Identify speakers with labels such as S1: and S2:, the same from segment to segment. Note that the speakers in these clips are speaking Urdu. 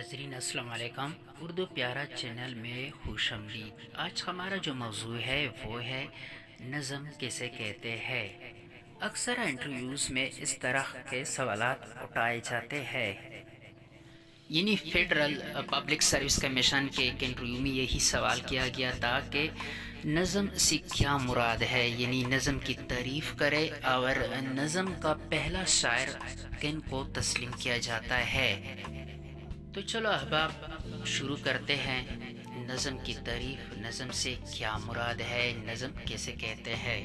S1: ناظرین السلام علیکم، اردو پیارا چینل میں خوش آمدید۔ آج ہمارا جو موضوع ہے وہ ہے نظم کسے کہتے ہیں۔ اکثر انٹرویوز میں اس طرح کے سوالات اٹھائے جاتے ہیں، یعنی فیڈرل پبلک سروس کمیشن کے ایک انٹرویو میں یہی سوال کیا گیا تھا کہ نظم سے کیا مراد ہے، یعنی نظم کی تعریف کرے اور نظم کا پہلا شاعر کن کو تسلیم کیا جاتا ہے۔ تو چلو احباب شروع کرتے ہیں۔ نظم کی تعریف، نظم سے کیا مراد ہے، نظم کیسے کہتے ہیں۔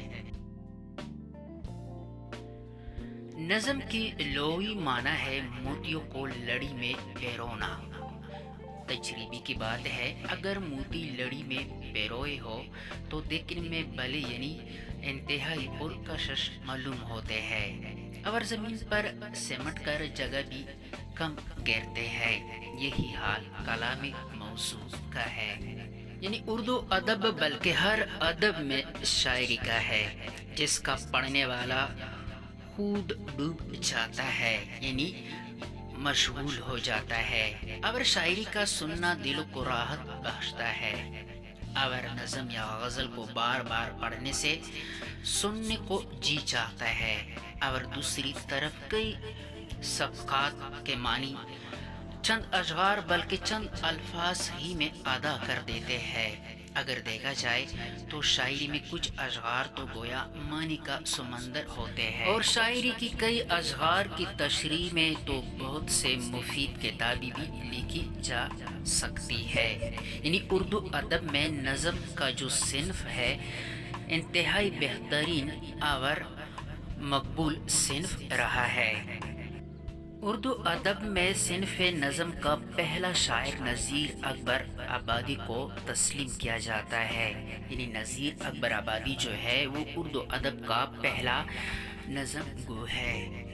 S1: نظم کی لغوی معنی ہے موتیوں کو لڑی میں پیرونا۔ تجربے کی بات ہے، اگر موتی لڑی میں پیروئے ہو تو دیکھنے میں بلے یعنی انتہائی پرکشش معلوم ہوتے ہیں، اور زمین پر سمٹ کر جگہ بھی کم گرتے ہیں۔ یہی حال کلام موضوع کا ہے، یعنی اردو ادب بلکہ ہر ادب میں شاعری کا ہے، جس کا پڑھنے والا خود ڈوب جاتا ہے، یعنی مشغول ہو جاتا ہے، اور شاعری کا سننا دل کو راحت بخشتا ہے، اور نظم یا غزل کو بار بار پڑھنے سے سننے کو جی چاہتا ہے، اور دوسری طرف کئی صفحات کے معنی چند اشعار بلکہ چند الفاظ ہی میں ادا کر دیتے ہیں۔ اگر دیکھا جائے تو شاعری میں کچھ اشعار تو گویا معنی کا سمندر ہوتے ہیں، اور شاعری کی کئی اشعار کی تشریح میں تو بہت سے مفید کتابیں بھی لکھی جا سکتی ہے۔ یعنی اردو ادب میں نظم کا جو صنف ہے انتہائی بہترین اور مقبول صنف رہا ہے۔ اردو ادب میں صنف نظم کا پہلا شاعر نذیر اکبر آبادی کو تسلیم کیا جاتا ہے، یعنی نذیر اکبر آبادی جو ہے وہ اردو ادب کا پہلا نظم گو ہے۔